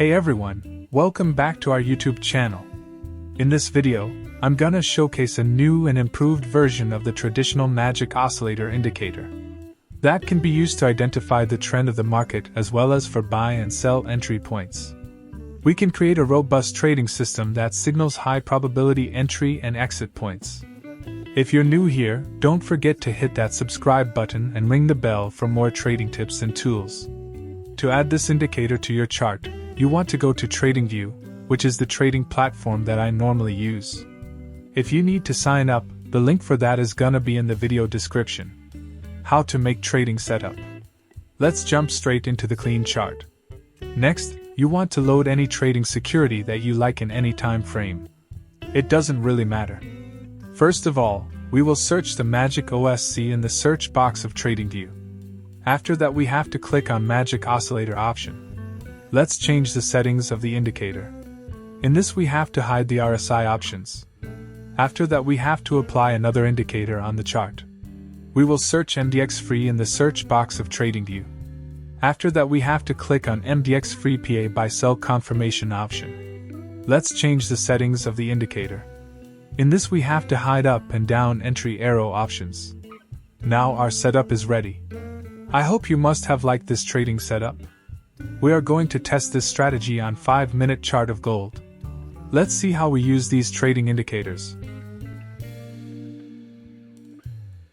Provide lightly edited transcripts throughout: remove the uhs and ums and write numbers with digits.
Hey everyone, welcome back to our YouTube channel. In this video, I'm gonna showcase a new and improved version of the traditional magic oscillator indicator that can be used to identify the trend of the market as well as for buy and sell entry points. We can create a robust trading system that signals high probability entry and exit points. If you're new here, don't forget to hit that subscribe button and ring the bell for more trading tips and tools. To add this indicator to your chart, you want to go to TradingView, which is the trading platform that I normally use. If you need to sign up, the link for that is gonna be in the video description. How to make trading setup. Let's jump straight into the clean chart. Next, you want to load any trading security that you like in any time frame. It doesn't really matter. First of all, we will search the Magic OSC in the search box of TradingView. After that, we have to click on Magic Oscillator option. Let's change the settings of the indicator. In this, we have to hide the RSI options. After that, we have to apply another indicator on the chart. We will search MDX Free in the search box of TradingView. After that, we have to click on MDX Free PA Buy Sell confirmation option. Let's change the settings of the indicator. In this, we have to hide up and down entry arrow options. Now our setup is ready. I hope you must have liked this trading setup. We are going to test this strategy on 5-minute chart of gold. Let's see how we use these trading indicators.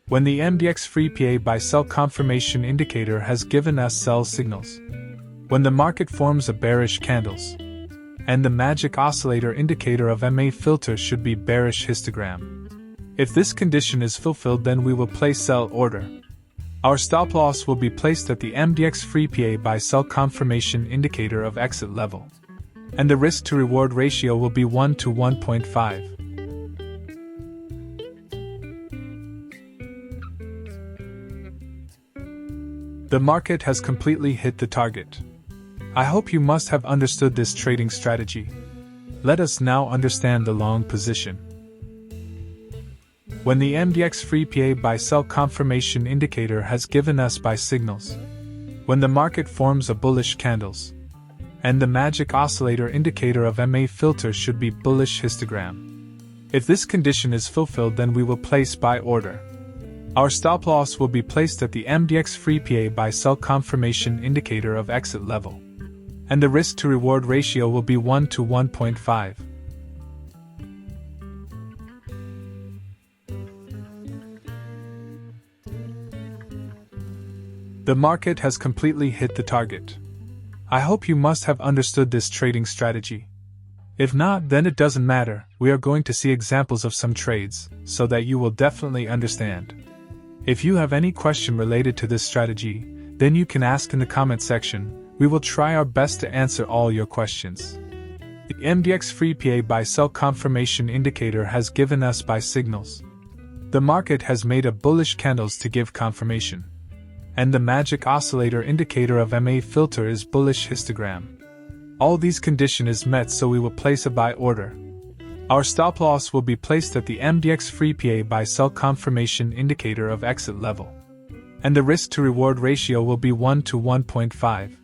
When the MDX Free PA Buy Sell confirmation indicator has given us sell signals, when the market forms a bearish candles, and the magic oscillator indicator of MA filter should be bearish histogram. If this condition is fulfilled, then we will place sell order. Our stop loss will be placed at the MDX Free PA Buy Sell confirmation indicator of exit level, and the risk to reward ratio will be 1 to 1.5. The market has completely hit the target. I hope you must have understood this trading strategy. Let us now understand the long position. When the MDX Free PA Buy Sell confirmation indicator has given us buy signals, when the market forms a bullish candles, and the magic oscillator indicator of MA filter should be bullish histogram. If this condition is fulfilled, then we will place buy order. Our stop loss will be placed at the MDX Free PA Buy Sell confirmation indicator of exit level, and the risk to reward ratio will be 1 to 1.5. The market has completely hit the target. I hope you must have understood this trading strategy. If not, then it doesn't matter. We are going to see examples of some trades, so that you will definitely understand. If you have any question related to this strategy, then you can ask in the comment section. We will try our best to answer all your questions. The MDX Free PA Buy Sell confirmation indicator has given us buy signals. The market has made a bullish candles to give confirmation, and the magic oscillator indicator of MA filter is bullish histogram. All these condition is met, so we will place a buy order. Our stop loss will be placed at the MDX Free PA Buy Sell confirmation indicator of exit level, and the risk to reward ratio will be 1 to 1.5.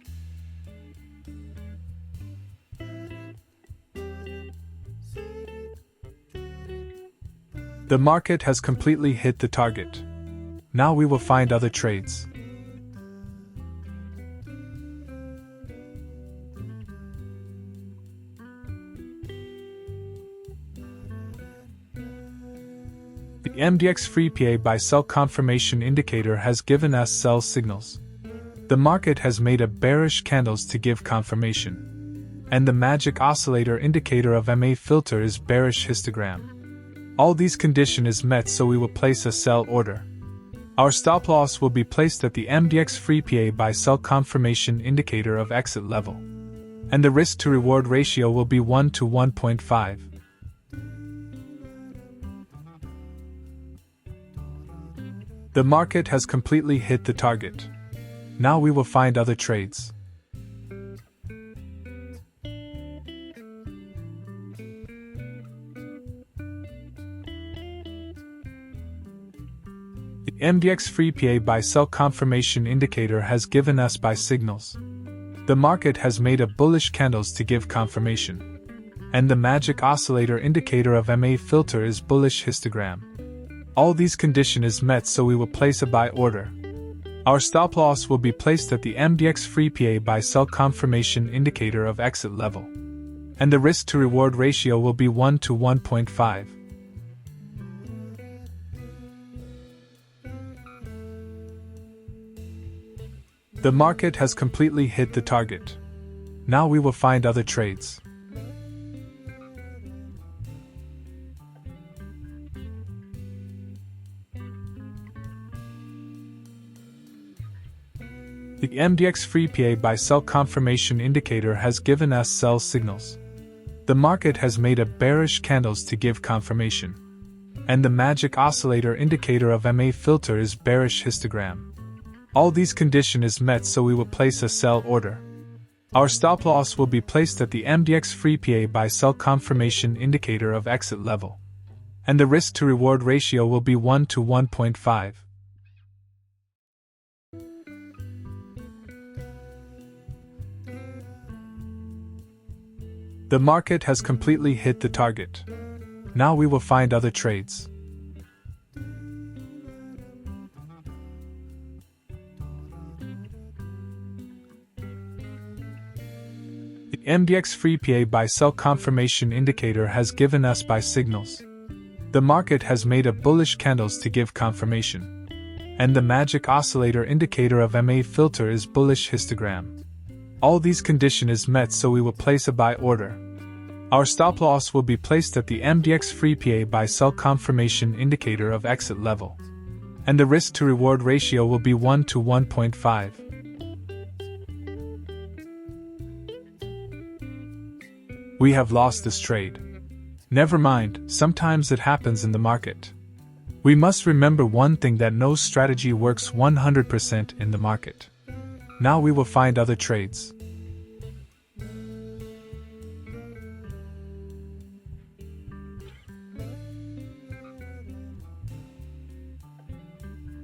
The market has completely hit the target. Now we will find other trades. The MDX Free PA Buy Sell confirmation indicator has given us sell signals. The market has made a bearish candles to give confirmation, and the magic oscillator indicator of MA filter is bearish histogram. All these condition is met, so we will place a sell order. Our stop loss will be placed at the MDX Free PA Buy Sell confirmation indicator of exit level, and the risk to reward ratio will be 1 to 1.5. The market has completely hit the target. Now we will find other trades. The MDX Free PA Buy Sell confirmation indicator has given us buy signals. The market has made a bullish candles to give confirmation. And the magic oscillator indicator of MA filter is bullish histogram. All these conditions is met, so we will place a buy order. Our stop loss will be placed at the MDX free PA buy sell confirmation indicator of exit level. And the risk to reward ratio will be 1 to 1.5. The market has completely hit the target. Now we will find other trades. The MDX free PA buy sell confirmation indicator has given us sell signals. The market has made a bearish candles to give confirmation. And the magic oscillator indicator of MA filter is bearish histogram. All these conditions is met, so we will place a sell order. Our stop loss will be placed at the MDX free PA buy sell confirmation indicator of exit level. And the risk to reward ratio will be 1 to 1.5. The market has completely hit the target. Now we will find other trades. The MDX free PA buy sell confirmation indicator has given us buy signals. The market has made a bullish candles to give confirmation. And the magic oscillator indicator of MA filter is bullish histogram. All these conditions is met, so we will place a buy order. Our stop loss will be placed at the MDX free PA buy sell confirmation indicator of exit level. And the risk to reward ratio will be 1 to 1.5. We have lost this trade. Never mind, sometimes it happens in the market. We must remember one thing, that no strategy works 100% in the market. Now we will find other trades.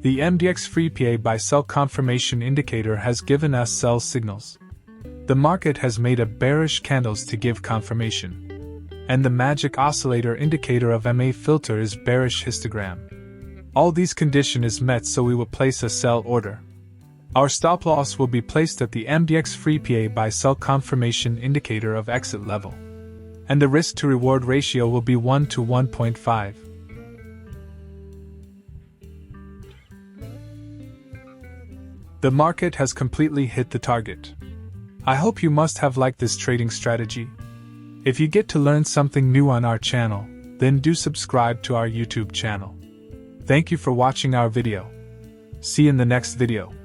The MDX free PA buy sell confirmation indicator has given us sell signals. The market has made a bearish candles to give confirmation. And the magic oscillator indicator of MA filter is bearish histogram. All these conditions is met, so we will place a sell order. Our stop loss will be placed at the MDX free PA buy sell confirmation indicator of exit level. And the risk to reward ratio will be 1 to 1.5. The market has completely hit the target. I hope you must have liked this trading strategy. If you get to learn something new on our channel, then do subscribe to our YouTube channel. Thank you for watching our video. See you in the next video.